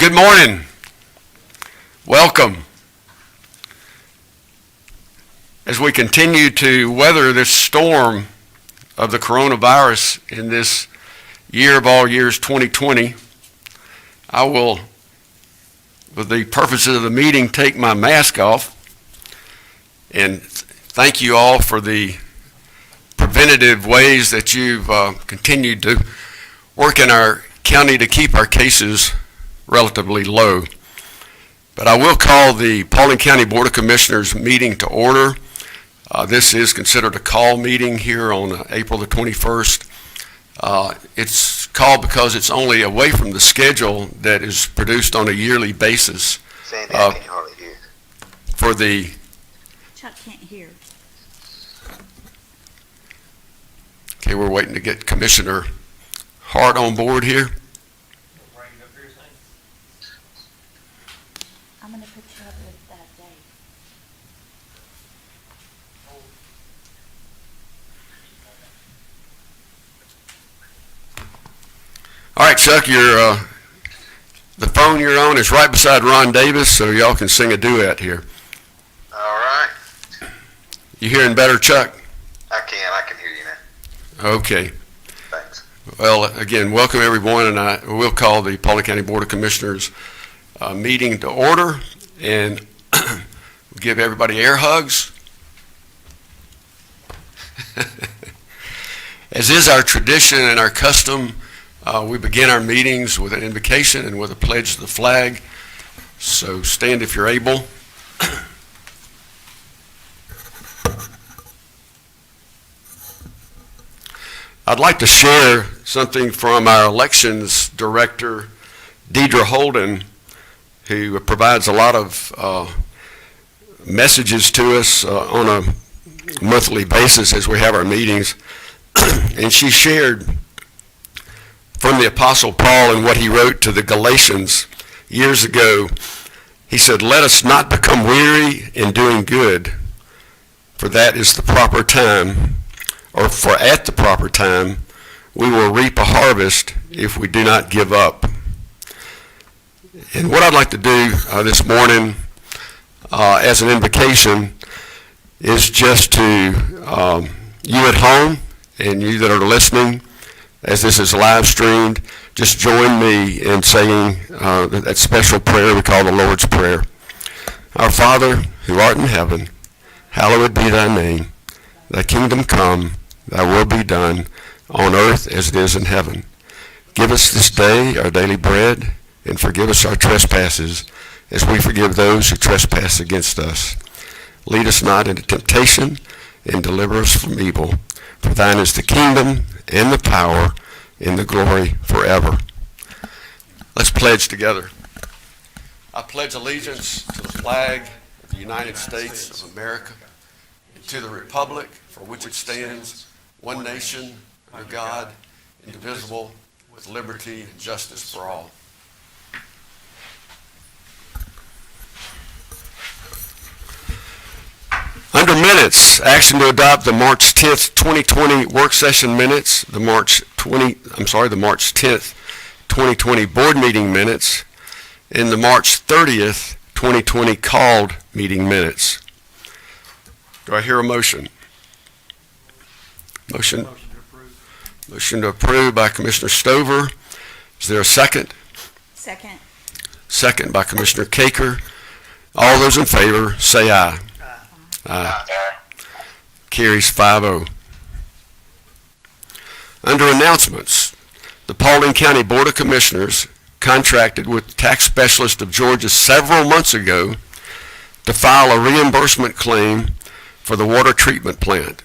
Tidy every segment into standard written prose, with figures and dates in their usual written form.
Good morning. Welcome. As we continue to weather this storm of the coronavirus in this year of all years, 2020, I will, for the purposes of the meeting, take my mask off. And thank you all for the preventative ways that you've continued to work in our county to keep our cases relatively low. But I will call the Paulding County Board of Commissioners meeting to order. This is considered a call meeting here on April the 21st. It's called because it's only away from the schedule that is produced on a yearly basis. Saying that, can you hardly hear? For the Chuck can't hear. Okay, we're waiting to get Commissioner Hart on board here. I'm going to put you up with that Dave. All right, Chuck, the phone you're on is right beside Ron Davis, so y'all can sing a duet here. All right. You hearing better, Chuck? I can hear you now. Okay. Thanks. Well, again, welcome everyone, and I will call the Paulding County Board of Commissioners meeting to order, and we'll give everybody air hugs. As is our tradition and our custom, we begin our meetings with an invocation and with a pledge to the flag. So stand if you're able. I'd like to share something from our elections director, Deidre Holden, who provides a lot of messages to us on a monthly basis as we have our meetings. And she shared from the Apostle Paul and what he wrote to the Galatians years ago. He said, "Let us not become weary in doing good, for that is the proper time, or for at the proper time, we will reap a harvest if we do not give up." And what I'd like to do this morning as an invocation is just to, you at home and you that are listening, as this is live streamed, just join me in saying that special prayer we call the Lord's Prayer. Our Father, who art in heaven, hallowed be thy name. Thy kingdom come, thy will be done, on earth as it is in heaven. Give us this day our daily bread, and forgive us our trespasses, as we forgive those who trespass against us. Lead us not into temptation, and deliver us from evil. For thine is the kingdom, and the power, and the glory forever. Let's pledge together. I pledge allegiance to the flag of the United States of America, and to the republic for which it stands, one nation, under God, indivisible, with liberty and justice for all. Under minutes, action to adopt the March 10th, 2020 work session minutes, the March 10th, 2020 board meeting minutes, and the March 30th, 2020 called meeting minutes. Do I hear a motion? Motion to approve by Commissioner Stover. Is there a second? Second. Second by Commissioner Caker. All those in favor, say aye. Aye. Carries 5-0. Under announcements, the Paulding County Board of Commissioners contracted with the tax specialist of Georgia several months ago to file a reimbursement claim for the water treatment plant.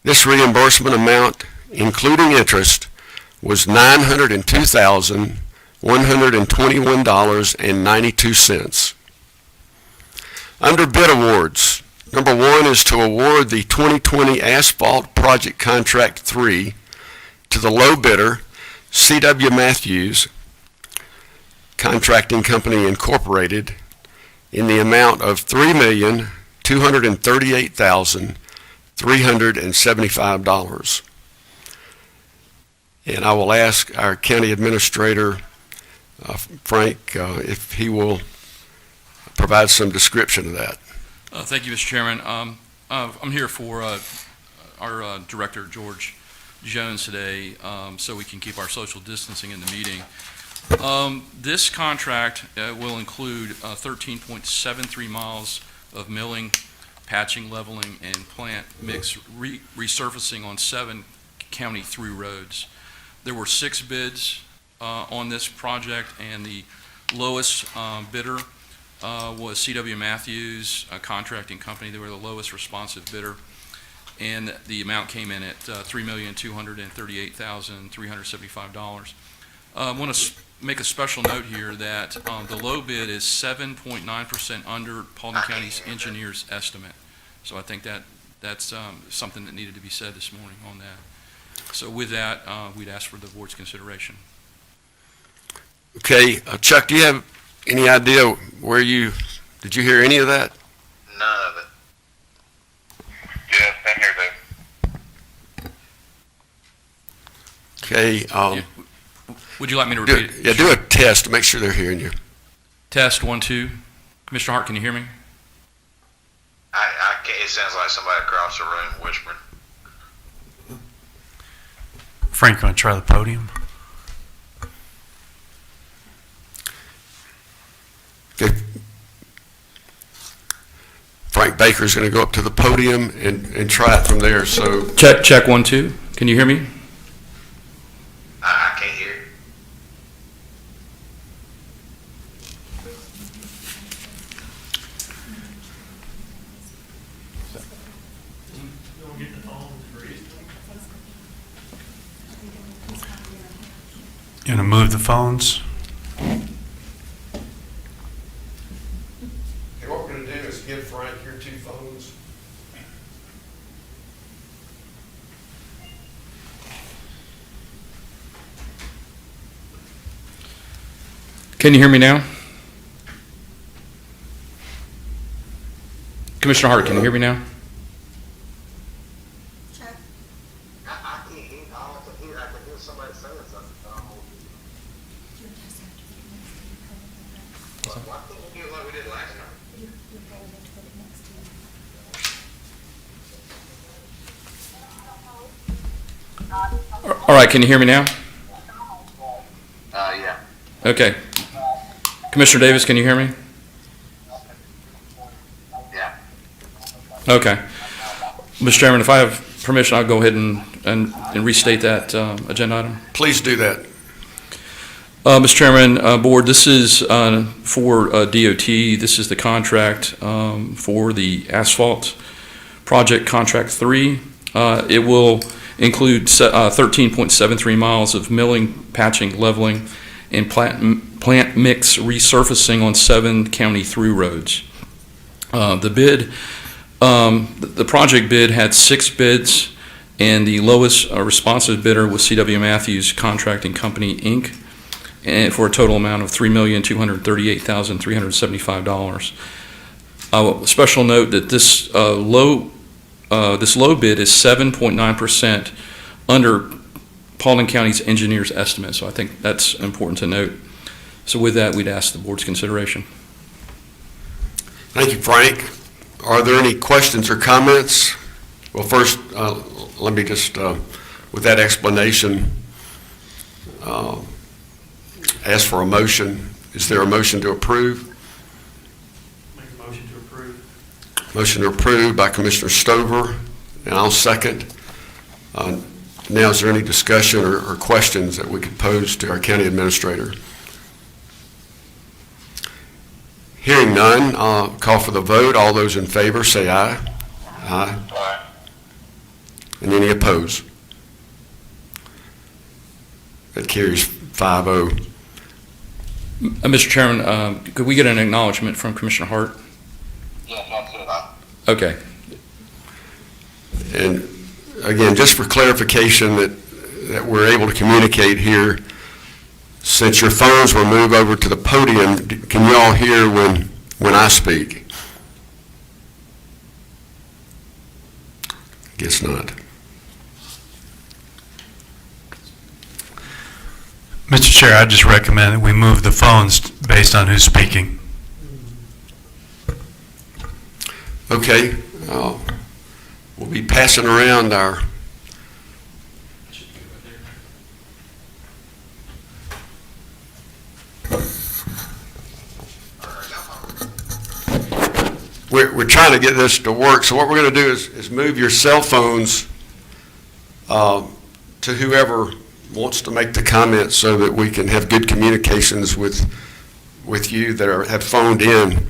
This reimbursement amount, including interest, was $902,121.92. Under bid awards, number 1 is to award the 2020 Asphalt Project Contract 3 to the low bidder, C.W. Matthews Contracting Company Incorporated, in the amount of $3,238,375. And I will ask our county administrator, Frank, if he will provide some description of that. Thank you, Mr. Chairman. I'm here for our Director, George Jones, today, so we can keep our social distancing in the meeting. This contract will include 13.73 miles of milling, patching, leveling, and plant mix resurfacing on 7 county through roads. There were 6 bids on this project, and the lowest bidder was C.W. Matthews, a contracting company. They were the lowest responsive bidder, and the amount came in at $3,238,375. I want to make a special note here that the low bid is 7.9% under Paulding County's engineer's estimate. So I think that's something that needed to be said this morning on that. So with that, we'd ask for the board's consideration. Okay, Chuck, do you have any idea did you hear any of that? None of it. Yes, I'm here, Dave. Okay, Yeah. Would you like me to repeat it? do a test to make sure they're hearing you. Test 1, 2. Commissioner Hart, can you hear me? I can't, it sounds like somebody across the room whispering. Frank, want to try the podium? Okay. Frank Baker's going to go up to the podium and try it from there. So Check 1, 2. Can you hear me? I can't hear. You want to move the phones? what we're going to do is give Frank your 2 phones. Can you hear me now? Commissioner Hart, can you hear me now? I can't hear. All I can hear, I can hear somebody saying something. Why can't we do it like we did last time? All right, can you hear me now? Yeah. Okay. Commissioner Davis, can you hear me? Yeah. Okay. Mr. Chairman, if I have permission, I'll go ahead and restate that agenda item. Please do that. Mr. Chairman, Board, this is for DOT. This is the contract for the asphalt project, Contract 3. It will include 13.73 miles of milling, patching, leveling, and plant mix resurfacing on 7 county through roads. The project bid had 6 bids, and the lowest responsive bidder was C.W. Matthews Contracting Company, Inc., and for a total amount of $3,238,375. Special note that this low bid is 7.9% under Paulding County's engineer's estimate, so I think that's important to note. So with that, we'd ask the board's consideration. Thank you, Frank. Are there any questions or comments? Well, first, let me just, with that explanation, ask for a motion. Is there a motion to approve? Make a motion to approve. Motion to approve by Commissioner Stover, and I'll second. Now, is there any discussion or questions that we could pose to our county administrator? Hearing none, I'll call for the vote. All those in favor say aye. Aye. Aye. And any opposed? That carries 5-0. Mr. Chairman, could we get an acknowledgement from Commissioner Hart? Yes, that's it. Okay. And again, just for clarification that we're able to communicate here, since your phones will move over to the podium, can you all hear when I speak? Guess not. Mr. Chair, I just recommend that we move the phones based on who's speaking. Okay, we'll be passing around our, we're trying to get this to work, so what we're going to do is move your cell phones to whoever wants to make the comment so that we can have good communications with you that have phoned in. I can't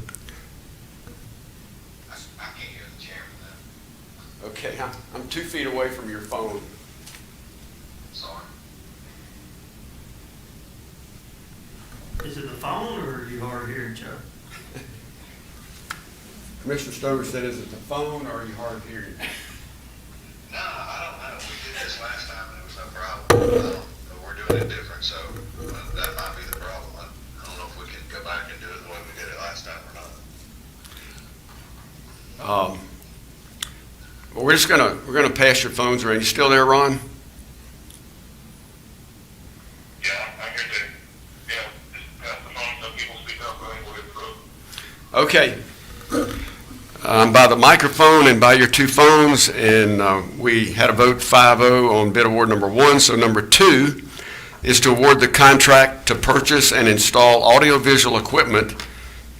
hear the chairman now. Okay, I'm 2 feet away from your phone. Sorry. Is it the phone or are you hard of hearing, Joe? Commissioner Stover said, is it the phone or are you hard of hearing? No, I don't know. We did this last time and it was no problem. We're doing it different, so that might be the problem. I don't know if we can go back and do it the way we did it last time or not. Well, we're gonna pass your phones around. You still there, Ron? Yeah, I'm here too. Yeah, just pass the phone so people speak up, I think we'll get through. Okay. By the microphone and by your 2 phones, and we had a vote 5-0 on bid award number 1. So number 2 is to award the contract to purchase and install audiovisual equipment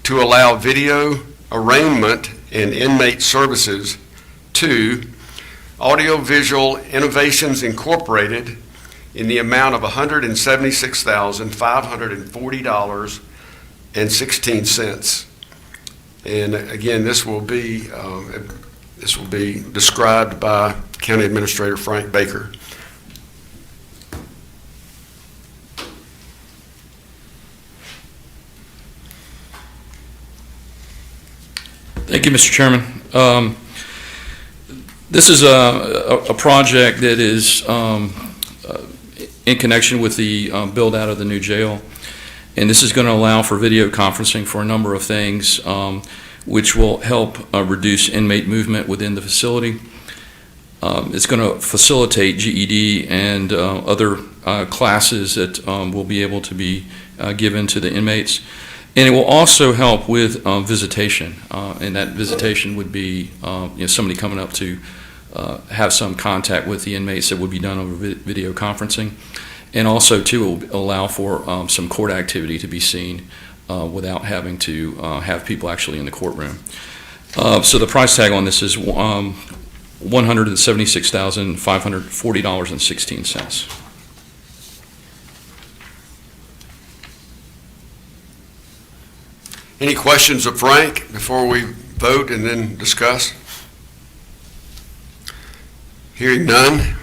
to allow video arraignment and inmate services to Audiovisual Innovations Incorporated in the amount of $176,540.16. And again, this will be described by County Administrator Frank Baker. Thank you, Mr. Chairman. This is a project that is in connection with the build out of the new jail. And this is going to allow for video conferencing for a number of things, which will help reduce inmate movement within the facility. It's going to facilitate GED and other classes that will be able to be given to the inmates. And it will also help with visitation, and that visitation would be somebody coming up to have some contact with the inmates that would be done over video conferencing. And also, too, it will allow for some court activity to be seen without having to have people actually in the courtroom. So the price tag on this is $176,540.16. Any questions of Frank before we vote and then discuss? Hearing none.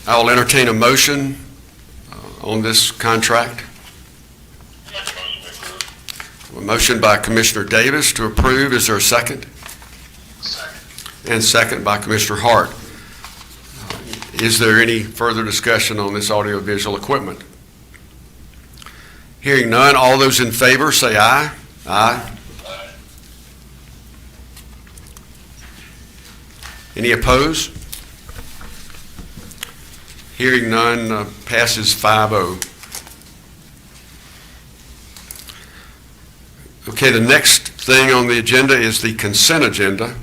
I will entertain a motion on this contract. Make a motion to approve. A motion by Commissioner Davis to approve. Is there a second? Second. And second by Commissioner Hart. Is there any further discussion on this audiovisual equipment? Hearing none, all those in favor say aye. Aye. Aye. Any opposed? Hearing none, passes 5-0. Okay, the next thing on the agenda is the consent agenda,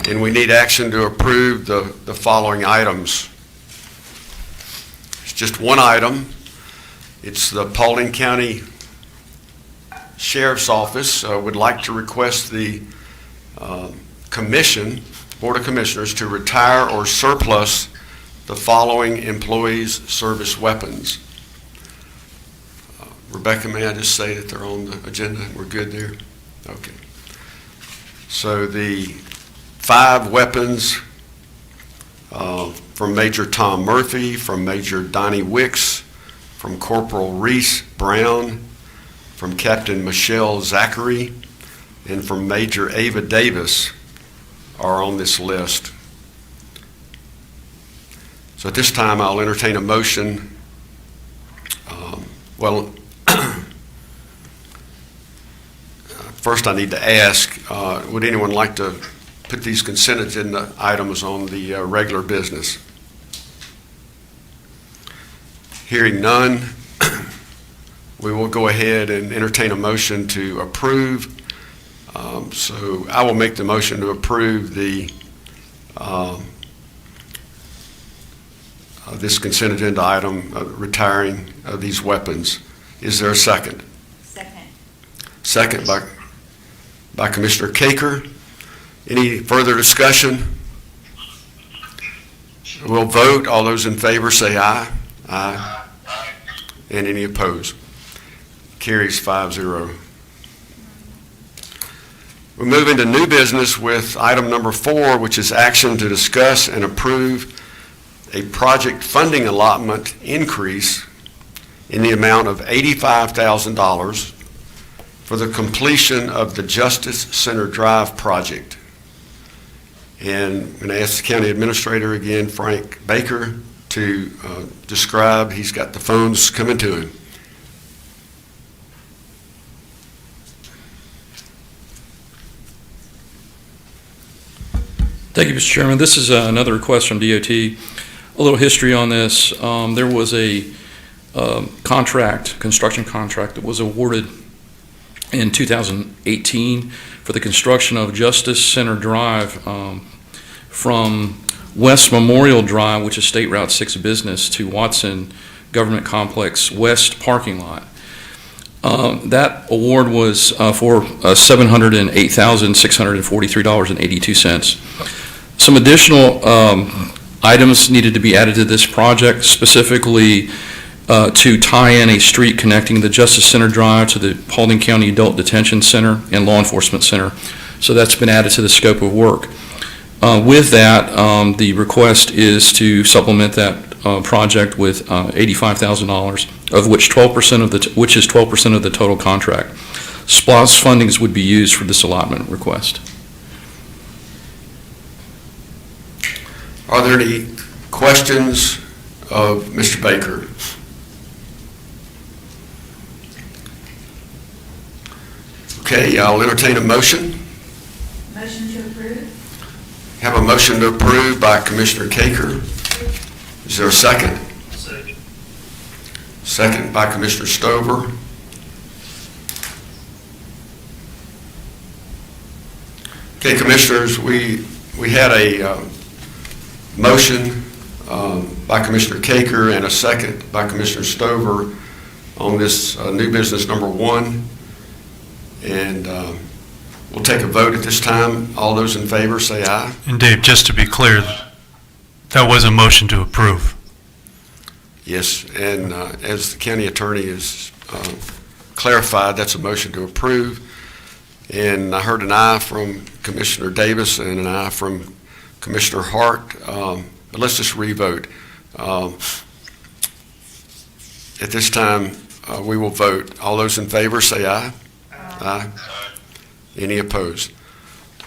and we need action to approve the following items. It's just one item. It's the Paulding County Sheriff's Office would like to request the Commission, Board of Commissioners, to retire or surplus the following employees' service weapons. Rebecca, may I just say that they're on the agenda and we're good there? Okay. So the 5 weapons from Major Tom Murphy, from Major Donnie Wicks, from Corporal Reese Brown, from Captain Michelle Zachary, and from Major Ava Davis are on this list. So at this time, I'll entertain a motion. first I need to ask, would anyone like to put these consent agenda items on the regular business? Hearing none, we will go ahead and entertain a motion to approve. So I will make the motion to approve this consent agenda item, retiring these weapons. Is there a second? Second. Second by Commissioner Caker. Any further discussion? We'll vote. All those in favor say aye. Aye. And any opposed? Carries 5-0. We move into new business with item number 4, which is action to discuss and approve a project funding allotment increase in the amount of $85,000 for the completion of the Justice Center Drive project. And I'm going to ask the county administrator again, Frank Baker, to describe. He's got the phones coming to him. Thank you, Mr. Chairman. This is another request from DOT. A little history on this. There was a construction contract that was awarded in 2018 for the construction of Justice Center Drive from West Memorial Drive, which is State Route 6 business, to Watson Government Complex West parking lot. That award was for $708,643.82. Some additional items needed to be added to this project, specifically to tie in a street connecting the Justice Center Drive to the Paulding County Adult Detention Center and Law Enforcement Center. So that's been added to the scope of work. With that, the request is to supplement that project with $85,000, of which 12% of which is 12% of the total contract. SPLOST fundings would be used for this allotment request. Are there any questions of Mr. Baker? Okay, I'll entertain a motion. Motion to approve? Have a motion to approve by Commissioner Caker. Is there a second? Second. Second by Commissioner Stover. Okay, Commissioners, we had a motion by Commissioner Caker and a second by Commissioner Stover on this new business number 1. And we'll take a vote at this time. All those in favor say aye. And Dave, just to be clear, that was a motion to approve. Yes, and as the county attorney has clarified, that's a motion to approve. And I heard an aye from Commissioner Davis and an aye from Commissioner Hart, but let's just re-vote. At this time, we will vote. All those in favor say aye. Aye. Any opposed?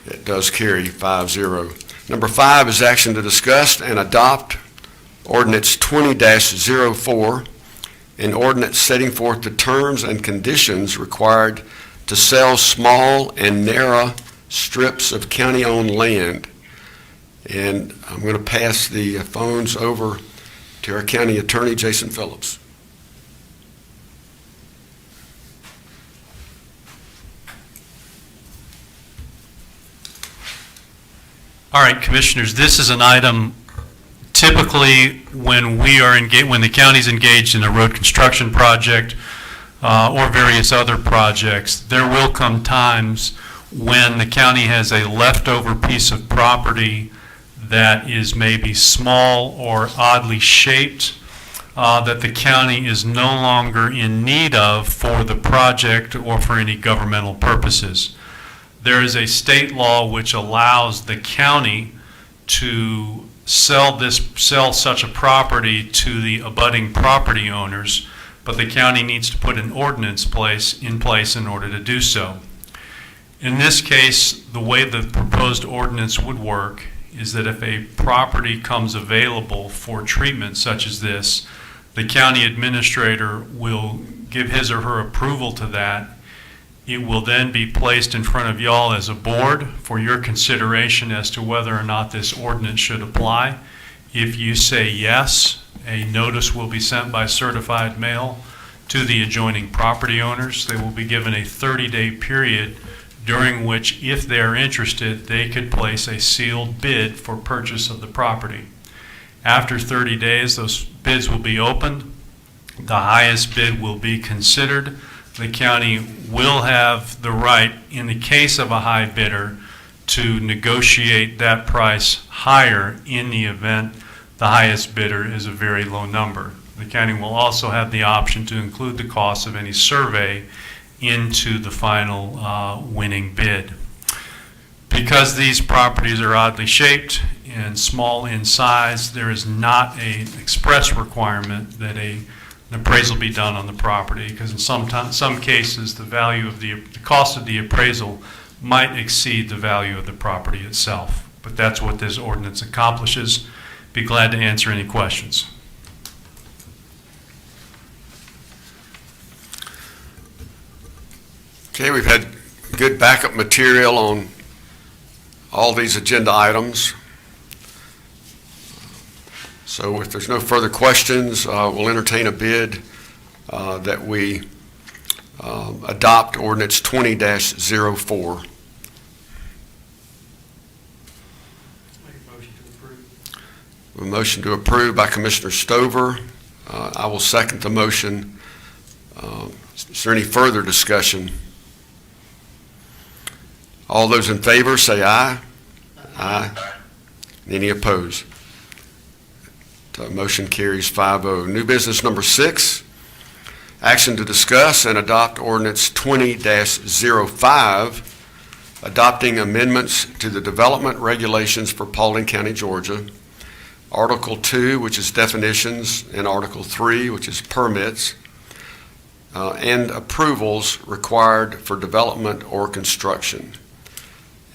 It does carry 5-0. Number 5 is action to discuss and adopt ordinance 20-04, an ordinance setting forth the terms and conditions required to sell small and narrow strips of county-owned land. And I'm going to pass the phones over to our county attorney, Jason Phillips. All right, Commissioners, this is an item typically when the county's engaged in a road construction project or various other projects, there will come times when the county has a leftover piece of property that is maybe small or oddly shaped that the county is no longer in need of for the project or for any governmental purposes. There is a state law which allows the county to sell such a property to the abutting property owners, but the county needs to put an ordinance in place in order to do so. In this case, the way the proposed ordinance would work is that if a property comes available for treatment such as this, the county administrator will give his or her approval to that It will then be placed in front of y'all as a board for your consideration as to whether or not this ordinance should apply. If you say yes, a notice will be sent by certified mail to the adjoining property owners. They will be given a 30-day period during which, if they're interested, they could place a sealed bid for purchase of the property. After 30 days, those bids will be opened. The highest bid will be considered. The county will have the right, in the case of a high bidder, to negotiate that price higher in the event the highest bidder is a very low number. The county will also have the option to include the cost of any survey into the final winning bid. Because these properties are oddly shaped and small in size, there is not an express requirement that an appraisal be done on the property, because in some cases the value of the cost of the appraisal might exceed the value of the property itself. But that's what this ordinance accomplishes. Be glad to answer any questions. Okay, we've had good backup material on all these agenda items. So if there's no further questions, we'll entertain a bid that we adopt ordinance 20-04. Make a motion to approve. A motion to approve by Commissioner Stover. I will second the motion. Is there any further discussion? All those in favor say aye. Aye. Any opposed? The motion carries 5-0. New business number 6, action to discuss and adopt ordinance 20-05, adopting amendments to the development regulations for Paulding County, Georgia. Article 2, which is definitions, and Article 3, which is permits, and approvals required for development or construction.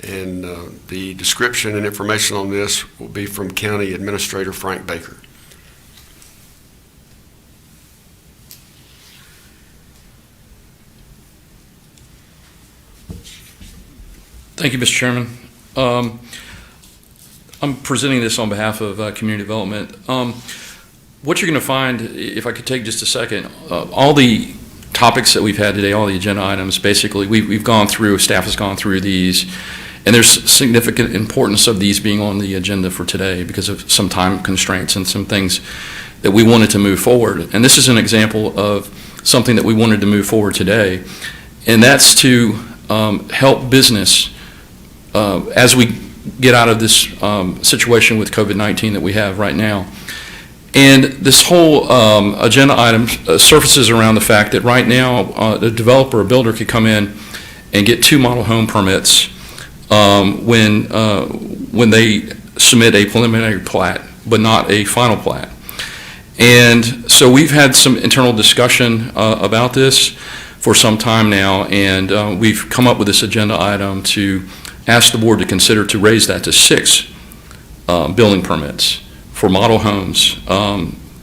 And the description and information on this will be from County Administrator Frank Baker. Thank you, Mr. Chairman. I'm presenting this on behalf of Community Development. What you're going to find, if I could take just a second, all the topics that we've had today, all the agenda items, basically, we've gone through, staff has gone through these, and there's significant importance of these being on the agenda for today because of some time constraints and some things that we wanted to move forward. And this is an example of something that we wanted to move forward today, and that's to help business as we get out of this situation with COVID-19 that we have right now. And this whole agenda item surfaces around the fact that right now the developer or builder could come in and get 2 model home permits when they submit a preliminary plat, but not a final plat. And so we've had some internal discussion about this for some time now, and we've come up with this agenda item to ask the board to consider to raise that to 6 building permits for model homes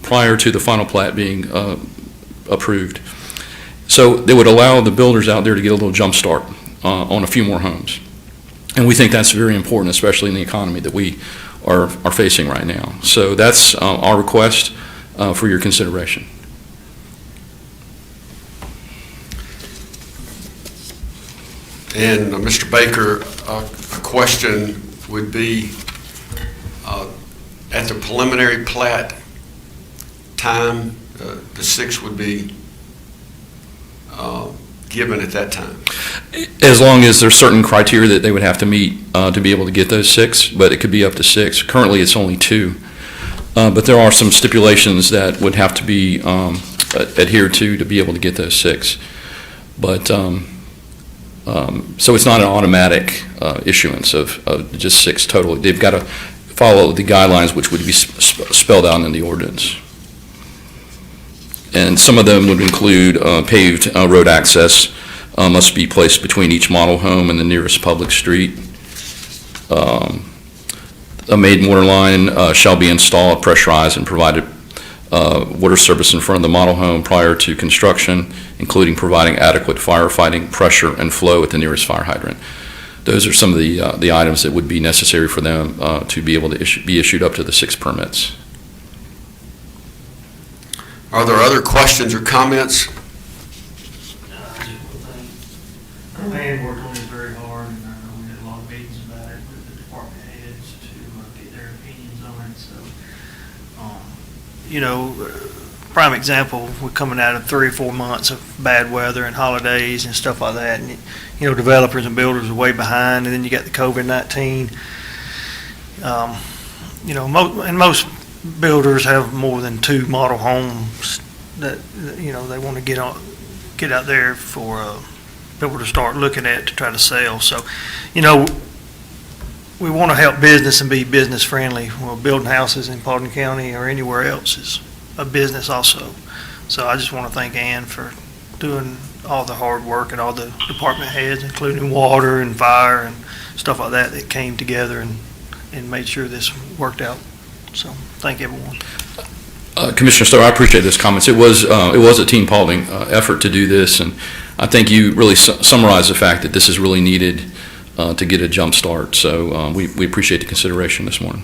prior to the final plat being approved. So they would allow the builders out there to get a little jump start on a few more homes. And we think that's very important, especially in the economy that we are facing right now. So that's our request for your consideration. And Mr. Baker, a question would be, at the preliminary plat time, the 6 would be given at that time? As long as there's certain criteria that they would have to meet to be able to get those 6, but it could be up to 6. Currently, it's only 2. But there are some stipulations that would have to be adhered to be able to get those 6. But so it's not an automatic issuance of just 6 total. They've got to follow the guidelines which would be spelled out in the ordinance. And some of them would include paved road access must be placed between each model home and the nearest public street. A maiden water line shall be installed, pressurized, and provided water service in front of the model home prior to construction, including providing adequate firefighting pressure and flow at the nearest fire hydrant. Those are some of the items that would be necessary for them to be able to be issued up to the 6 permits. Are there other questions or comments? Our man worked on this very hard, and we had a lot of meetings about it with the department heads to get their opinions on it, so, prime example, we're coming out of 3 or 4 months of bad weather and holidays and stuff like that, and, developers and builders are way behind, and then you got the COVID-19. And most builders have more than 2 model homes that, they want to get out there for, people to start looking at to try to sell. So, we want to help business and be business friendly. Well, building houses in Paulding County or anywhere else is a business also. So I just want to thank Ann for doing all the hard work and all the department heads, including water and fire and stuff like that came together and made sure this worked out. So thank everyone. Commissioner Stowe, I appreciate those comments. It was a Team Paulding effort to do this, and I think you really summarized the fact that this is really needed to get a jump start. So we appreciate the consideration this morning.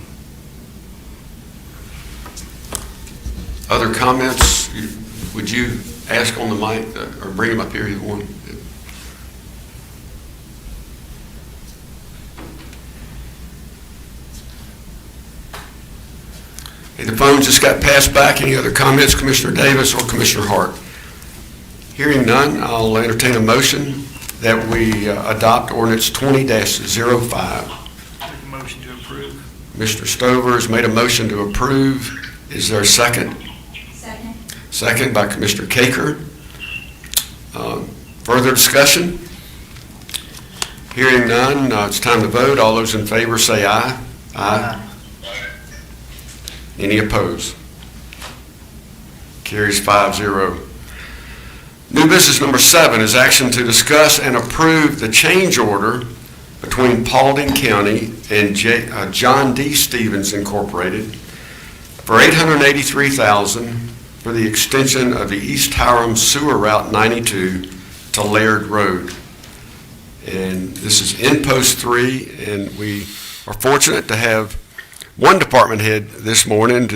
Other comments? Would you ask on the mic or bring them up here, either one? Hey, the phone just got passed back. Any other comments, Commissioner Davis or Commissioner Hart? Hearing none, I'll entertain a motion that we adopt ordinance 20-05. Make a motion to approve. Mr. Stover has made a motion to approve. Is there a second? Second. Second by Commissioner Caker. Further discussion? Hearing none, it's time to vote. All those in favor say aye. Aye. Any opposed? Carries 5-0. New business number 7 is action to discuss and approve the change order between Paulding County and John D. Stevens Incorporated for $883,000 for the extension of the East Hiram Sewer Route 92 to Laird Road. And this is in Post 3, and we are fortunate to have one department head this morning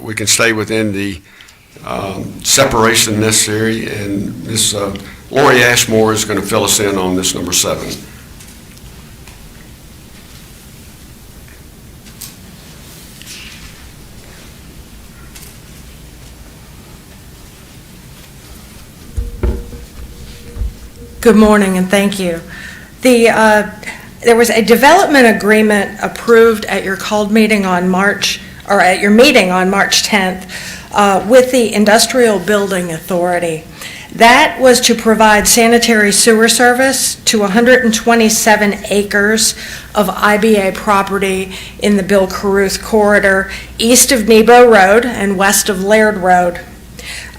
we can stay within the separation necessary, and Ms. Laurie Ashmore is going to fill us in on this number 7. Good morning, and thank you. There was a development agreement approved at your meeting on March 10th with the Industrial Building Authority. That was to provide sanitary sewer service to 127 acres of IBA property in the Bill Caruth corridor, east of Nebo Road and west of Laird Road.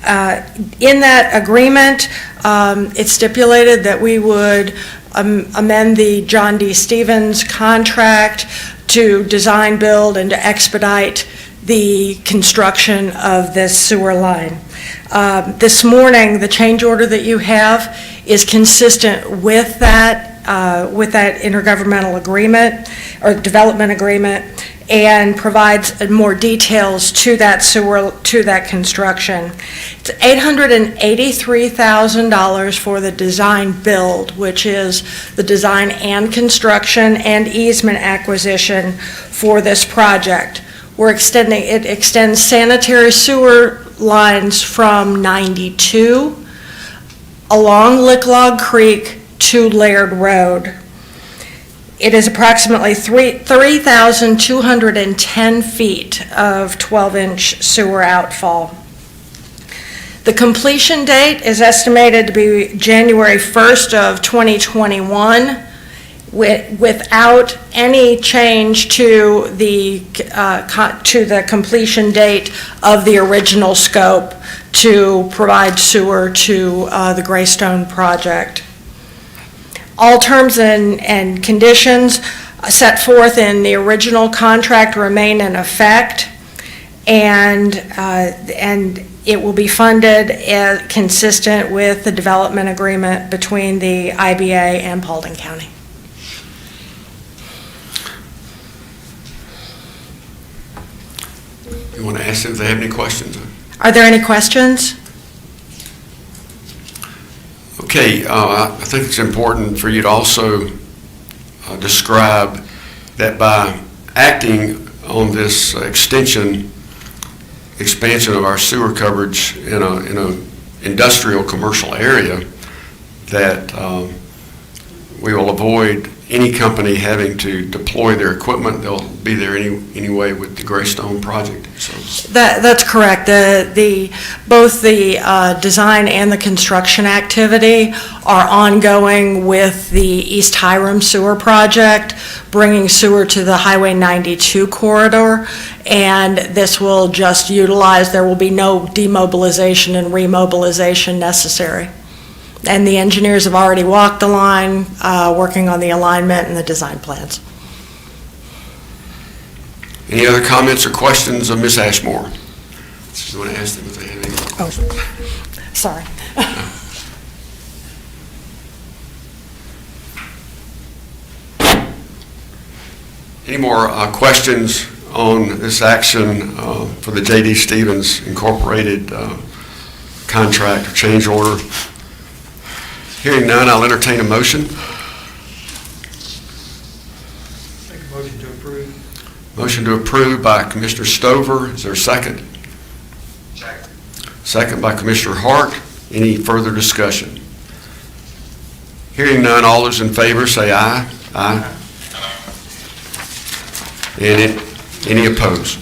In that agreement, it stipulated that we would amend the John D. Stevens contract to design, build, and to expedite the construction of this sewer line. This morning, the change order that you have is consistent with that intergovernmental agreement or development agreement, and provides more details to that construction. It's $883,000 for the design build, which is the design and construction and easement acquisition for this project. It extends sanitary sewer lines from 92 along Licklog Creek to Laird Road. It is approximately 3,210 feet of 12-inch sewer outfall. The completion date is estimated to be January 1st of 2021, without any change to the completion date of the original scope to provide sewer to the Greystone project. All terms and conditions set forth in the original contract remain in effect. and it will be funded consistent with the development agreement between the IBA and Paulding County. You want to ask them if they have any questions? Are there any questions? Okay, I think it's important for you to also describe that by acting on this expansion of our sewer coverage in a industrial commercial area, that we will avoid any company having to deploy their equipment. They'll be there anyway with the Greystone project. So That's correct. Both the design and the construction activity are ongoing with the East Hiram sewer project, bringing sewer to the Highway 92 corridor, and this will just utilize, there will be no demobilization and remobilization necessary. And the engineers have already walked the line, working on the alignment and the design plans. any other comments or questions of Ms. Ashmore? You want to ask them if they have any? Oh, sorry. Any more questions on this action for the J.D. Stevens Incorporated contract or change order? Hearing none, I'll entertain a motion. Make a motion to approve. Motion to approve by Commissioner Stover. Is there a second? Second. Second by Commissioner Hart. Any further discussion? Hearing none, all those in favor say aye. Aye. Any opposed?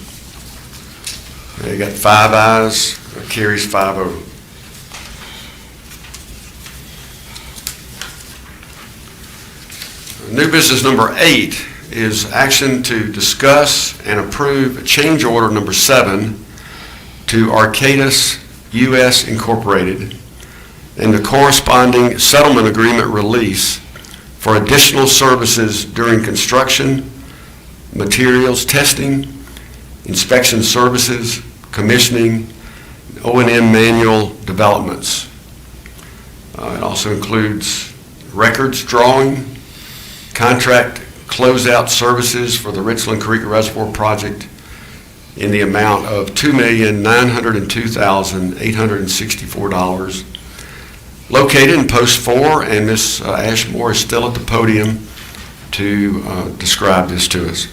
You got 5 ayes, carries 5-0. New business number 8 is action to discuss and approve change order number 7 to Arcadis U.S. Incorporated and the corresponding settlement agreement release for additional services during construction, materials testing, inspection services, commissioning, O&M manual developments. It also includes records drawing, contract closeout services for the Richland Creek Reservoir project in the amount of $2,902,864, located in Post 4, and Ms. Ashmore is still at the podium to describe this to us.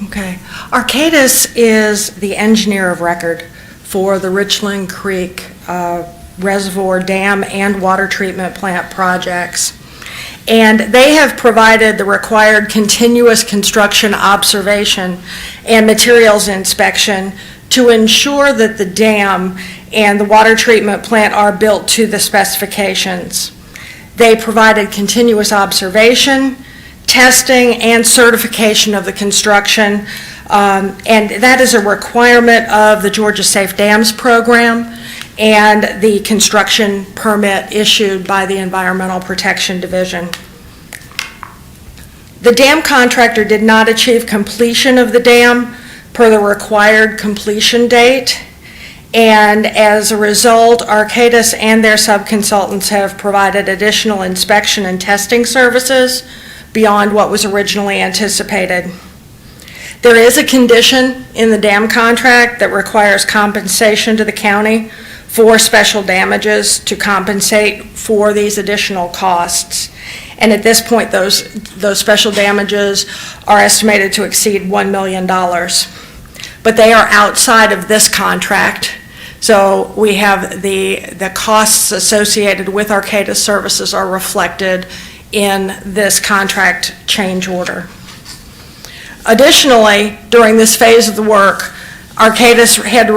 Okay. Arcadis is the engineer of record for the Richland Creek Reservoir Dam and Water Treatment Plant projects. And they have provided the required continuous construction observation and materials inspection to ensure that the dam and the water treatment plant are built to the specifications. They provided continuous observation, testing, and certification of the construction, and that is a requirement of the Georgia Safe Dams program and the construction permit issued by the Environmental Protection Division. The dam contractor did not achieve completion of the dam per the required completion date, and as a result, Arcadis and their subconsultants have provided additional inspection and testing services beyond what was originally anticipated. There is a condition in the dam contract that requires compensation to the county for special damages to compensate for these additional costs. And at this point, those special damages are estimated to exceed $1 million. But they are outside of this contract. So we have the costs associated with Arcadis services are reflected in this contract change order. Additionally, during this phase of the work, Arcadis had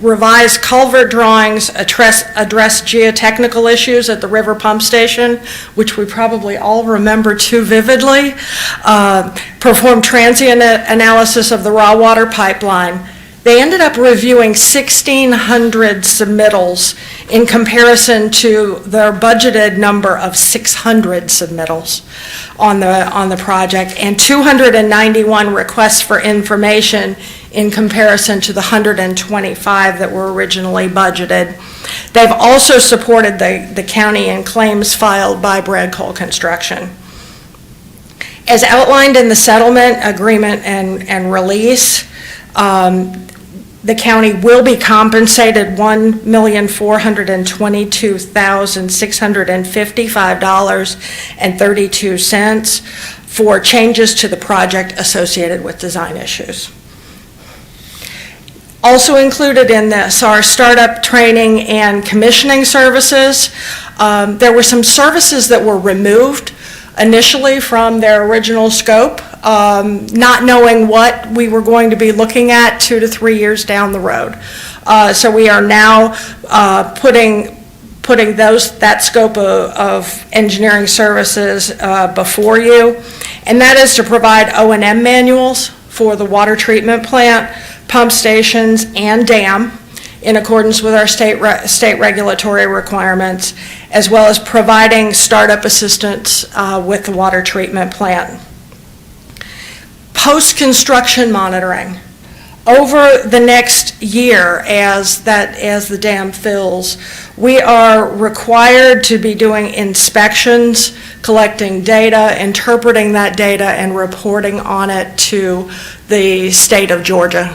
revised culvert drawings, address geotechnical issues at the river pump station, which we probably all remember too vividly, performed transient analysis of the raw water pipeline, They ended up reviewing 1,600 submittals in comparison to their budgeted number of 600 submittals on the project, and 291 requests for information in comparison to the 125 that were originally budgeted. They've also supported the county in claims filed by Brad Cole Construction. As outlined in the settlement agreement and release, the county will be compensated $1,422,655.32 for changes to the project associated with design issues. Also included in this are startup training and commissioning services. There were some services that were removed initially from their original scope, not knowing what we were going to be looking at 2 to 3 years down the road. So we are now putting that scope of engineering services before you, and that is to provide O&M manuals for the water treatment plant, pump stations, and dam in accordance with our state regulatory requirements, as well as providing startup assistance with the water treatment plant. Post-construction monitoring. Over the next year, as the dam fills, we are required to be doing inspections, collecting data, interpreting that data, and reporting on it to the state of Georgia.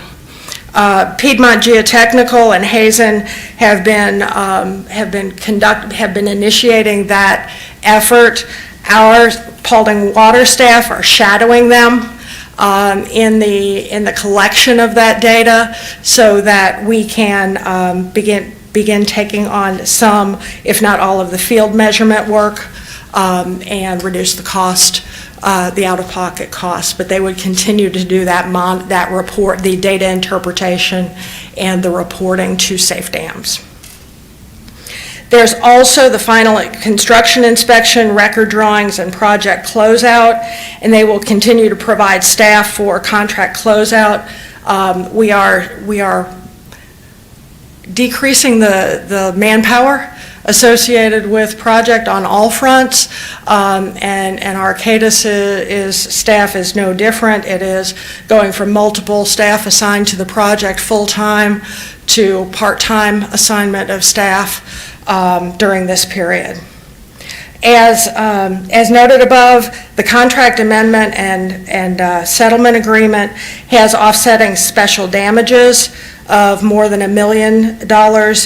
Piedmont Geotechnical and Hazen have been initiating that effort. Our Paulding water staff are shadowing them in the collection of that data, so that we can begin taking on some, if not all, of the field measurement work and reduce the cost, the out-of-pocket costs. But they would continue to do that report, the data interpretation, and the reporting to Safe Dams. There's also the final construction inspection, record drawings, and project closeout, and they will continue to provide staff for contract closeout. We are decreasing the manpower associated with project on all fronts, and Arcadis staff is no different. It is going from multiple staff assigned to the project full-time to part-time assignment of staff during this period. As noted above, the contract amendment and settlement agreement has offsetting special damages of more than $1 million,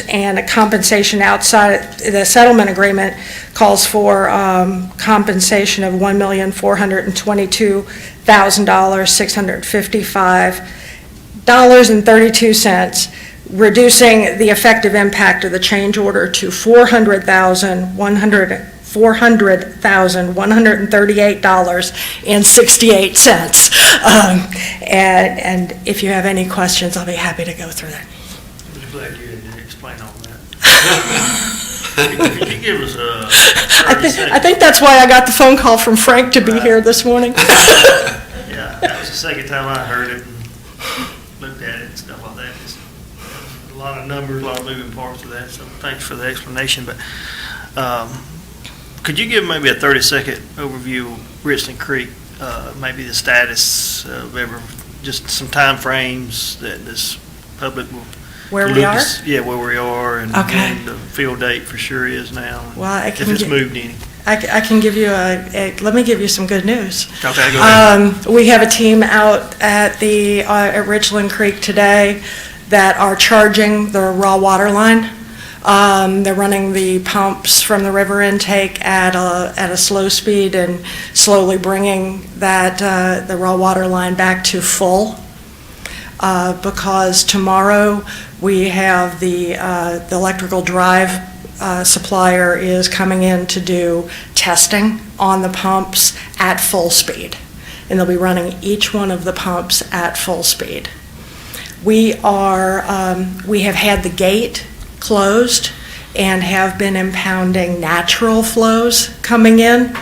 and a compensation outside. The settlement agreement calls for compensation of $1,422,655.32, reducing the effective impact of the change order to $400,138.68. And if you have any questions, I'll be happy to go through that. I'm glad you didn't explain all that. Could you give us a I think that's why I got the phone call from Frank to be here this morning. Yeah, that was the second time I heard it and looked at it and stuff like that. It's a lot of numbers, a lot of moving parts to that, so thanks for the explanation. But could you give maybe a 30-second overview of Richland Creek, maybe the status of just some time frames that this public will Where we are? Yeah, where we are, and Okay. when the field date for sure is now. Well, if it's moved any. I can give you let me give you some good news. Okay, go ahead. We have a team out at at Richland Creek today that are charging the raw water line. They're running the pumps from the river intake at a slow speed and slowly bringing the raw water line back to full. Because tomorrow we have the electrical drive supplier is coming in to do testing on the pumps at full speed, and they'll be running each one of the pumps at full speed. We have had the gate closed and have been impounding natural flows coming in,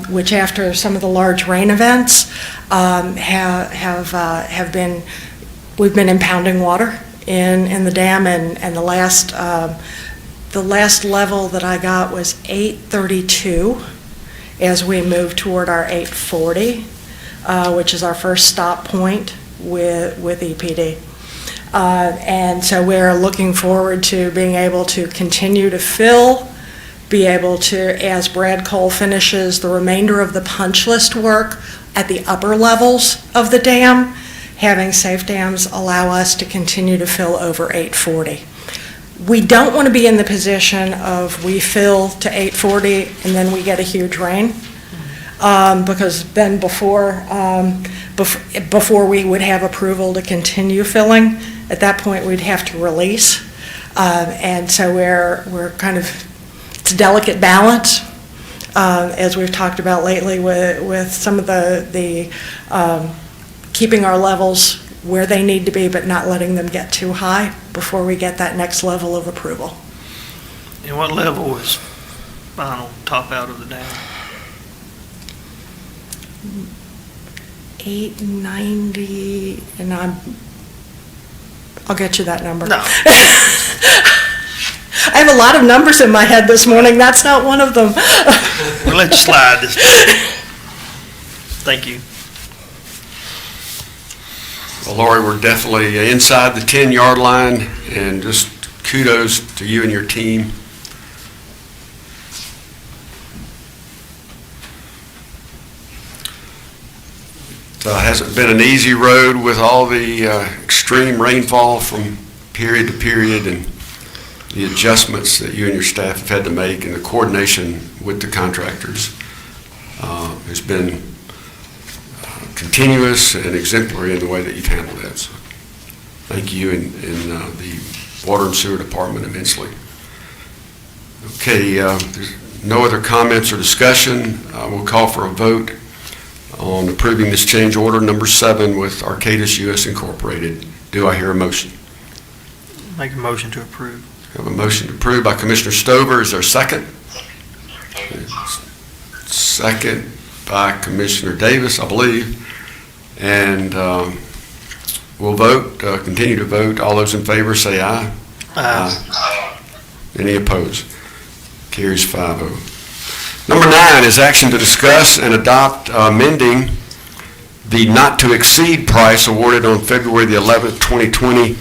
which after some of the large rain events have been We've been impounding water in the dam, and the last level that I got was 832 as we move toward our 840, which is our first stop point with EPD. And so we're looking forward to being able to continue to fill, be able to, as Brad Cole finishes the remainder of the punch list work at the upper levels of the dam, having safe dams allow us to continue to fill over 840. We don't want to be in the position of we fill to 840 and then we get a huge rain, because then before we would have approval to continue filling, at that point we'd have to release. And so we're kind of, it's a delicate balance, as we've talked about lately with some of the keeping our levels where they need to be, but not letting them get too high before we get that next level of approval. And what level was final top out of the dam? 890, and I'll get you that number. No. I have a lot of numbers in my head this morning. That's not one of them. We'll let you slide this time. Thank you. Well, Laurie, we're definitely inside the 10-yard line, and just kudos to you and your team. It hasn't been an easy road with all the extreme rainfall from period to period, and the adjustments that you and your staff have had to make, and the coordination with the contractors has been continuous and exemplary in the way that you've handled that. So thank you and the Water and Sewer Department immensely. Okay, there's no other comments or discussion. We'll call for a vote on approving this change order number 7 with Arcadis US Incorporated. Do I hear a motion? Make a motion to approve. We have a motion approved by Commissioner Stover. Is there a second? Second by Commissioner Davis, I believe. And we'll vote, continue to vote. All those in favor say aye. Aye. Any opposed? Carries 5-0. Number 9 is action to discuss and adopt amending the not-to-exceed price awarded on February the 11th, 2020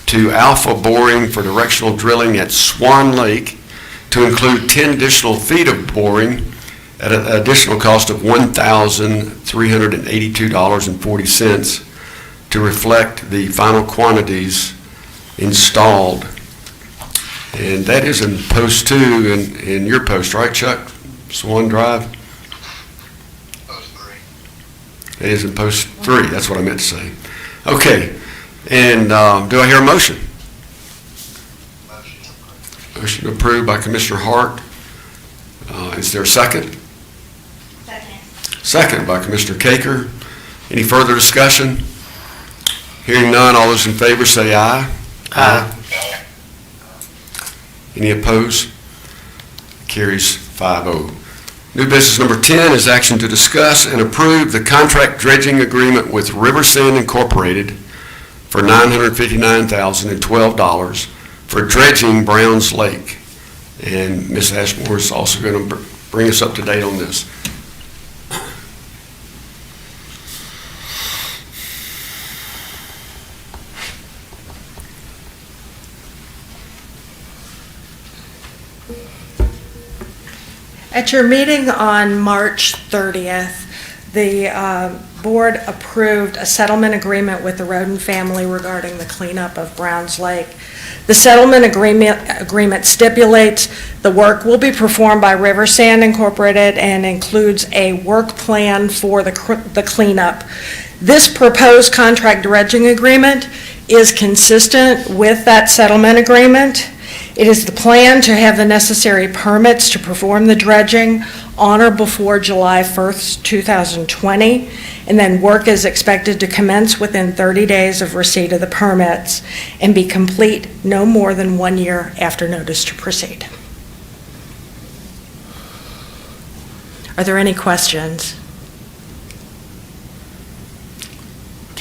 to Alpha Boring for directional drilling at Swan Lake to include 10 additional feet of boring at an additional cost of $1,382.40 to reflect the final quantities installed. And that is in post 2 in your post, right, Chuck? Swan Drive? Post 3. It is in post 3, that's what I meant to say. Okay, and do I hear a motion? Motion approved. Motion approved by Commissioner Hart. Is there a second? Second. Second by Commissioner Caker. Any further discussion? Hearing none, all those in favor say aye. Aye. Any opposed? Carries 5-0. New business number 10 is action to discuss and approve the contract dredging agreement with River Sand Incorporated for $959,012 for dredging Browns Lake. And Ms. Ashmore is also going to bring us up to date on this. At your meeting on March 30th, the board approved a settlement agreement with the Roden family regarding the cleanup of Browns Lake. The settlement agreement stipulates the work will be performed by River Sand Incorporated and includes a work plan for the cleanup. This proposed contract dredging agreement is consistent with that settlement agreement. It is the plan to have the necessary permits to perform the dredging on or before July 1st, 2020, and then work is expected to commence within 30 days of receipt of the permits and be complete no more than 1 year after notice to proceed. Are there any questions?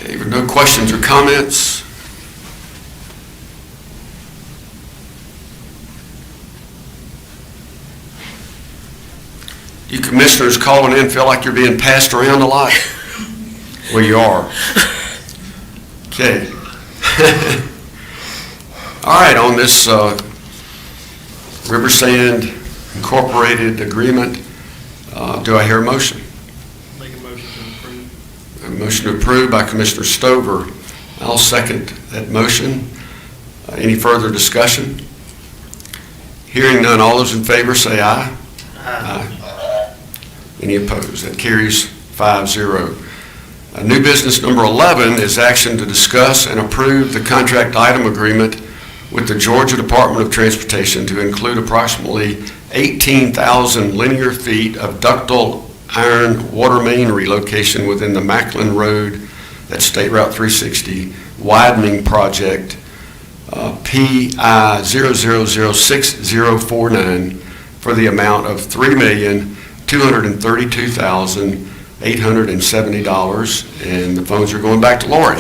Okay, with no questions or comments, you commissioners calling in feel like you're being passed around a lot? Well, you are. Okay. All right, on this River Sand Incorporated agreement, do I hear a motion? Make a motion to approve. A motion to approve by Commissioner Stover. I'll second that motion. Any further discussion? Hearing none, all those in favor say aye. Aye. Any opposed? That carries 5-0. New business number 11 is action to discuss and approve the contract item agreement with the Georgia Department of Transportation to include approximately 18,000 linear feet of ductile iron water main relocation within the Macklin Road, that's State Route 360, widening project, PI 0006-049, for the amount of $3,232,870, and the phones are going back to Laurie.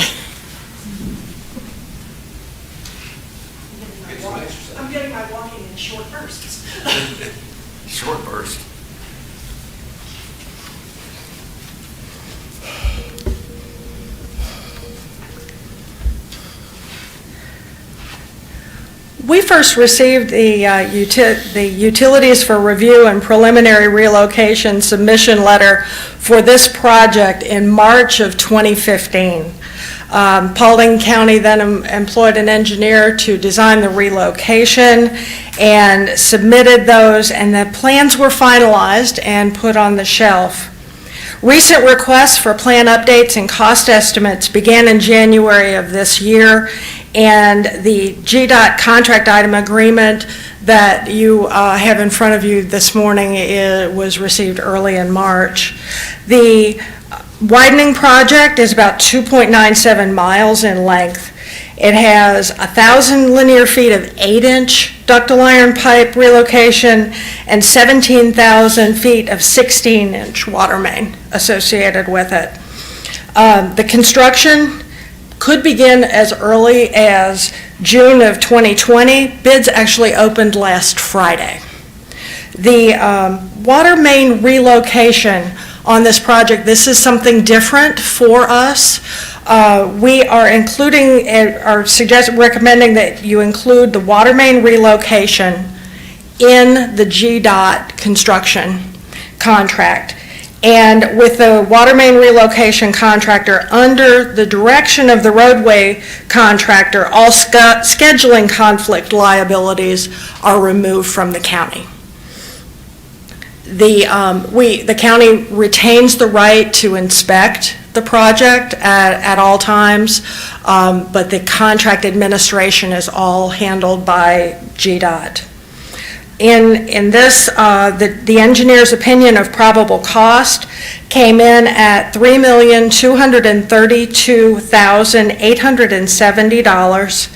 I'm getting my walking in short bursts. Short burst. We first received the utilities for review and preliminary relocation submission letter for this project in March of 2015. Paulding County then employed an engineer to design the relocation and submitted those, and the plans were finalized and put on the shelf. Recent requests for plan updates and cost estimates began in January of this year, and the GDOT contract item agreement that you have in front of you this morning was received early in March. The widening project is about 2.97 miles in length. It has 1,000 linear feet of 8-inch ductile iron pipe relocation and 17,000 feet of 16-inch water main associated with it. The construction could begin as early as June of 2020. Bids actually opened last Friday. The water main relocation on this project, this is something different for us. We are recommending that you include the water main relocation in the GDOT construction contract. And with the water main relocation contractor, under the direction of the roadway contractor, all scheduling conflict liabilities are removed from the county. The county retains the right to inspect the project at all times, but the contract administration is all handled by GDOT. In this, the engineer's opinion of probable cost came in at $3,232,870,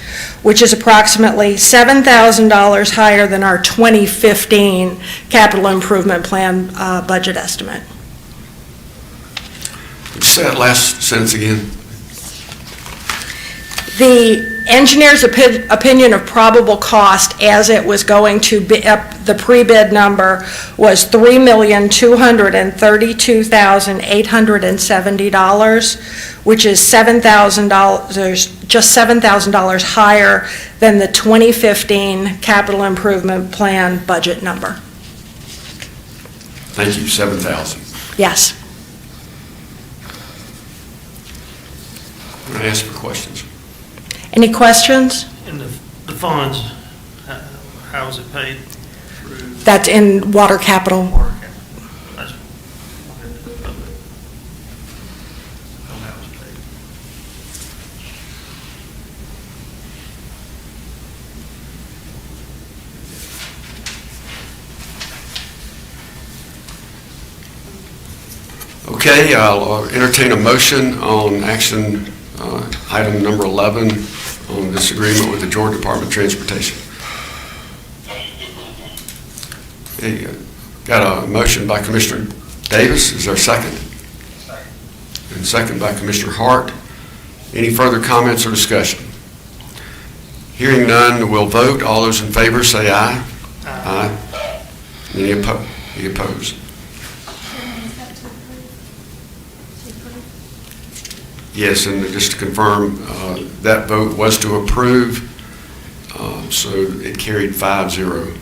which is approximately $7,000 higher than our 2015 capital improvement plan budget estimate. Would you say that last sentence again? The engineer's opinion of probable cost as it was going to be up, the pre-bid number was $3,232,870, which is $7,000, just $7,000 higher than the 2015 capital improvement plan budget number. Thank you, 7,000. Yes. I'm going to ask for questions. Any questions? And the funds, how is it paid? Through That's in water capital. water capital? That's- how it's paid. Okay, I'll entertain a motion on action item number 11 on this agreement with the Georgia Department of Transportation. Okay, got a motion by Commissioner Davis. Is there a second? And second by Commissioner Hart. Any further comments or discussion? Hearing none, we'll vote. All those in favor say aye. Aye. Any opposed? Yes, and just to confirm, that vote was to approve, so it carried 5-0.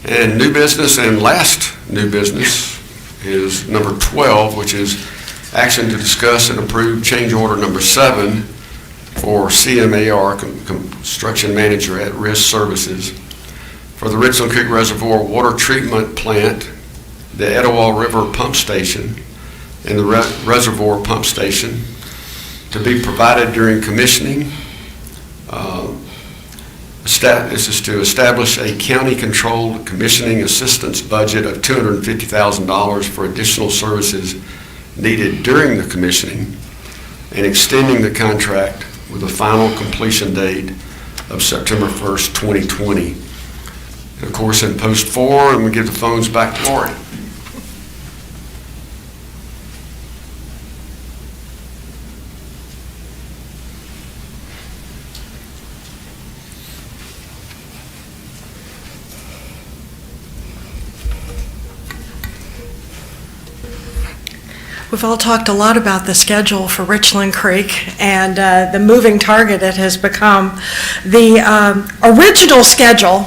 And new business and last new business is number 12, which is action to discuss and approve change order number 7 for CMAR, Construction Manager at Risk Services, for the Richland Creek Reservoir Water Treatment Plant, the Etowah River Pump Station, and the Reservoir Pump Station to be provided during commissioning. This is to establish a county-controlled commissioning assistance budget of $250,000 for additional services needed during the commissioning, and extending the contract with a final completion date of September 1st, 2020. And of course, in post 4, and we give the phones back to Laurie. We've all talked a lot about the schedule for Richland Creek and the moving target it has become. The original schedule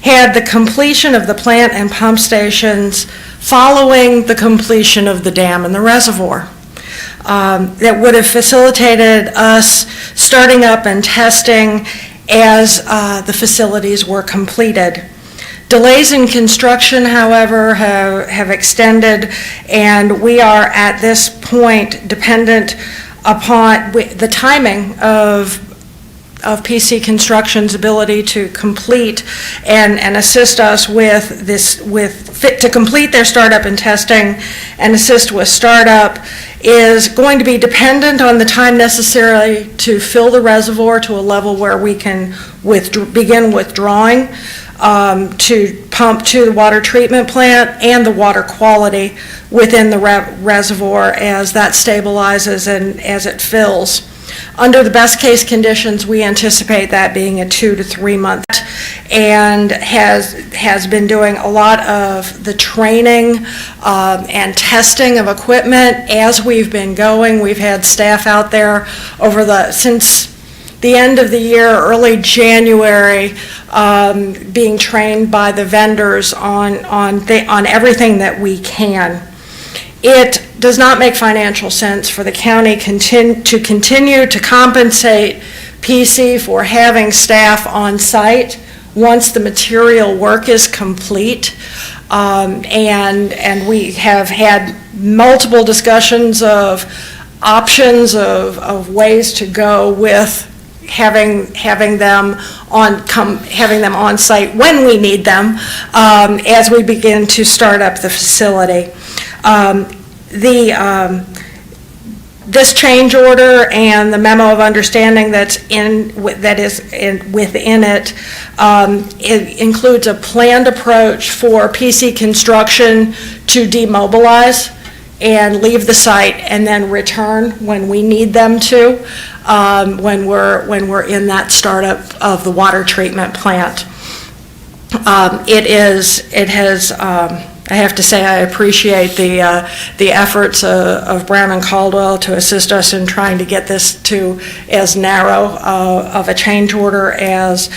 had the completion of the plant and pump stations following the completion of the dam and the reservoir. That would have facilitated us starting up and testing as the facilities were completed. Delays in construction, however, have extended, and we are at this point dependent upon the timing of PC Construction's ability to complete and assist us with to complete their startup and testing and assist with startup is going to be dependent on the time necessary to fill the reservoir to a level where we can begin withdrawing to pump to the water treatment plant, and the water quality within the reservoir as that stabilizes and as it fills. Under the best case conditions, we anticipate that being a 2 to 3 month, and has been doing a lot of the training and testing of equipment as we've been going. We've had staff out there since the end of the year, early January, being trained by the vendors on everything that we can. It does not make financial sense for the county to continue to compensate PC for having staff on site once the material work is complete. And we have had multiple discussions of options of ways to go with having them on site when we need them as we begin to start up the facility. This change order and the memo of understanding within it, it includes a planned approach for PC Construction to demobilize and leave the site and then return when we need them to, when we're in that startup of the water treatment plant. I have to say I appreciate the efforts of Brown and Caldwell to assist us in trying to get this to as narrow of a change order as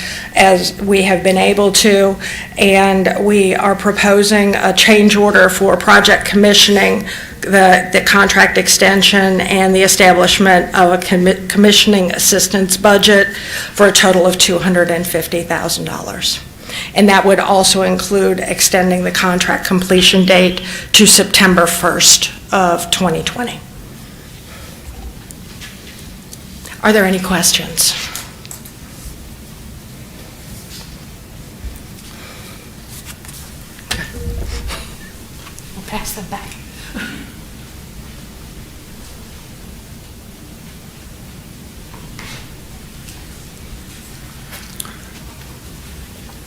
we have been able to, and we are proposing a change order for project commissioning, the contract extension, and the establishment of a commissioning assistance budget for a total of $250,000. And that would also include extending the contract completion date to September 1st of 2020. Are there any questions? We'll pass them back.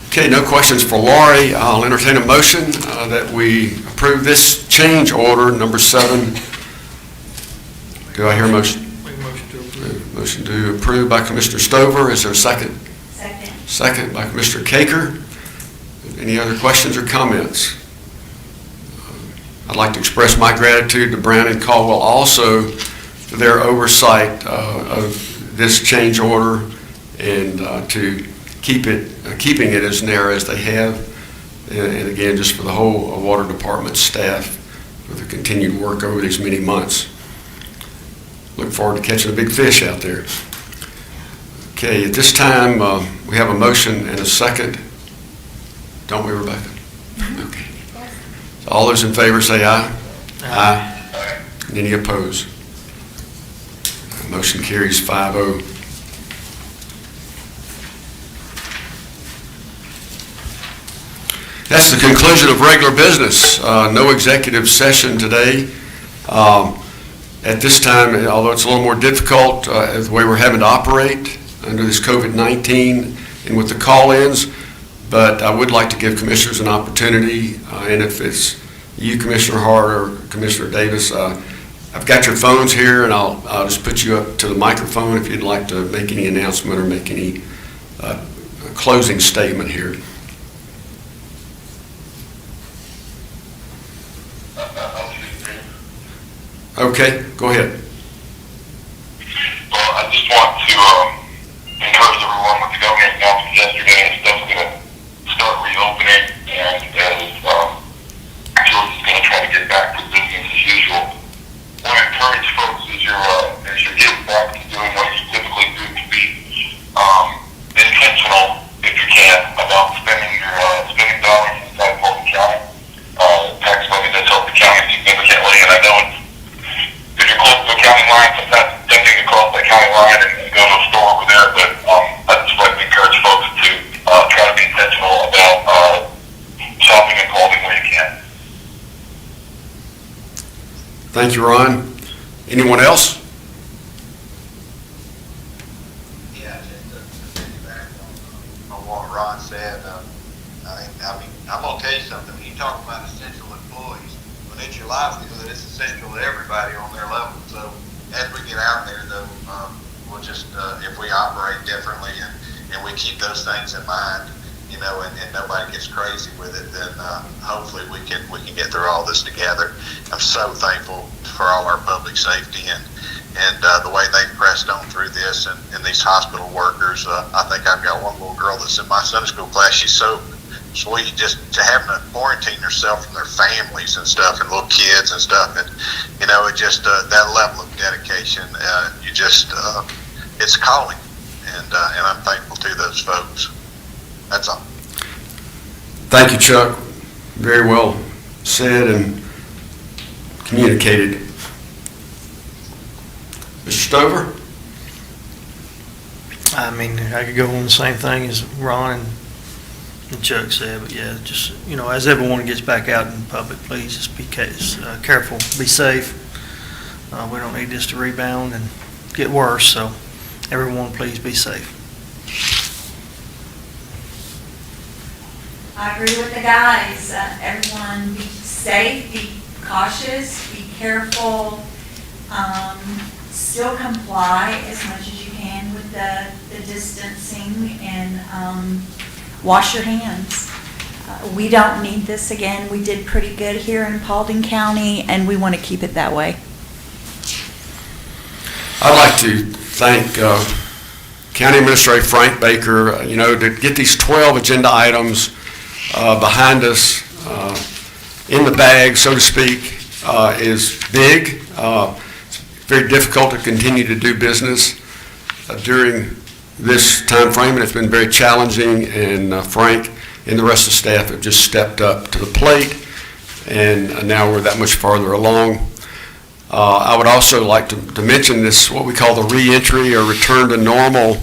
Okay, no questions for Laurie. I'll entertain a motion that we approve this change order number 7 Do I hear a motion? Make a motion to approve. Motion to approve by Commissioner Stover. Is there a second? Second. Second by Commissioner Caker. Any other questions or comments? I'd like to express my gratitude to Brown and Caldwell also for their oversight of this change order and to keeping it as narrow as they have. And again, just for the whole water department staff for the continued work over these many months. Look forward to catching a big fish out there. Okay, at this time, we have a motion and a second. Don't we, Rebecca? Okay. So all those in favor say aye. Aye. And any opposed? Motion carries 5-0. That's the conclusion of regular business. No executive session today. At this time, although it's a little more difficult, the way we're having to operate under this COVID-19 and with the call-ins, but I would like to give commissioners an opportunity, and if it's you, Commissioner Hart or Commissioner Davis, I've got your phones here, and I'll just put you up to the microphone if you'd like to make any announcement or make any closing statement here. Okay, go ahead. Well, I just want to encourage everyone with the government announcement yesterday and stuff's going to start reopening, and as George is going to try to get back to business as usual. I want to encourage folks as you're getting back to doing what you typically do to be intentional, if you can, about spending dollars inside Fulton County. Tax money that's helped the county significantly, and I know if you're close to a county line, sometimes it's tempting to cross that county line and go to a store over there, but I just like to encourage folks to try to be intentional about shopping and clothing where you can. Thank you, Ron. Anyone else? Yeah, just to piggyback on what Ron said, I'm gonna tell you something. When you talk about essential employees, when it's your livelihood, it's essential to everybody on their level. So as we get out there, though, we'll just if we operate differently and we keep those things in mind, you know, and nobody gets crazy with it, then hopefully we can get through all this together. I'm so thankful for all our public safety and the way they've pressed on through this, and these hospital workers. I think I've got one little girl that's in my Sunday school class. She's so sweet, just to having to quarantine herself from their families and stuff, and little kids and stuff, and you know, it just that level of dedication. You just it's calling, and I'm thankful to those folks. That's all. Thank you, Chuck. Very well said and communicated. Mr. Stover? I mean, I could go on the same thing as Ron and Chuck said, but yeah, just, you know, as everyone gets back out in public, please just be careful, be safe. We don't need this to rebound and get worse, so everyone please be safe. I agree with the guys. Everyone be safe, be cautious, be careful, still comply as much as you can with the distancing, and wash your hands. We don't need this again. We did pretty good here in Paulding County, and we want to keep it that way. I'd like to thank County Administrator Frank Baker, you know, to get these 12 agenda items behind us in the bag, so to speak, is big. It's very difficult to continue to do business during this time frame, and it's been very challenging, and Frank and the rest of the staff have just stepped up to the plate, and now we're that much farther along. I would also like to mention this, what we call the reentry or return to normal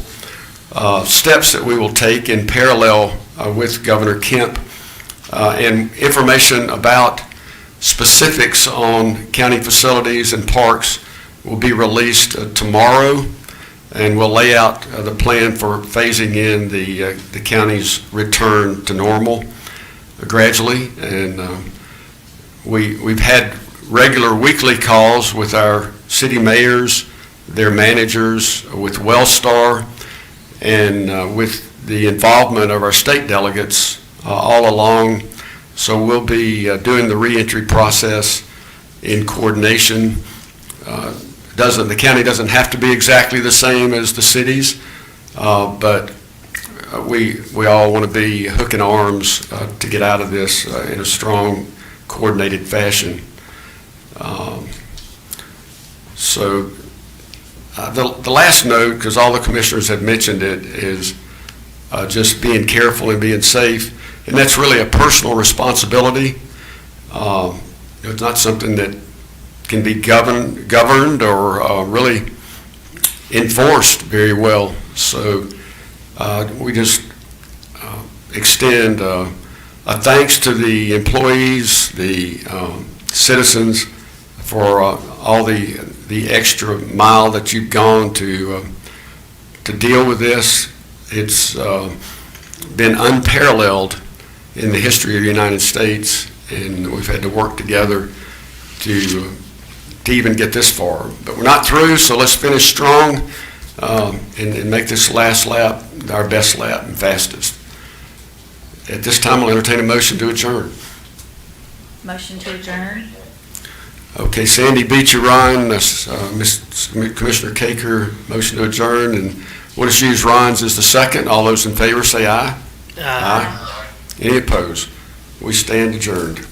steps that we will take in parallel with Governor Kemp, and information about specifics on county facilities and parks will be released tomorrow, and we'll lay out the plan for phasing in the county's return to normal gradually. And we've had regular weekly calls with our city mayors, their managers, with Wellstar, and with the involvement of our state delegates all along. So we'll be doing the reentry process in coordination. The county doesn't have to be exactly the same as the cities, but we all want to be hooking arms to get out of this in a strong, coordinated fashion. So the last note, because all the commissioners have mentioned it, is just being careful and being safe, and that's really a personal responsibility. It's not something that can be governed or really enforced very well. So we just extend a thanks to the employees, the citizens, for all the extra mile that you've gone to deal with this. It's been unparalleled in the history of the United States, and we've had to work together to even get this far. But we're not through, so let's finish strong and make this last lap our best lap and fastest. At this time, I'll entertain a motion to adjourn. Motion to adjourn. Okay, Sandy beat you, Ron. Commissioner Caker, motion to adjourn, and we'll just use Ron's as the second. All those in favor say aye. Aye. Any opposed? We stand adjourned.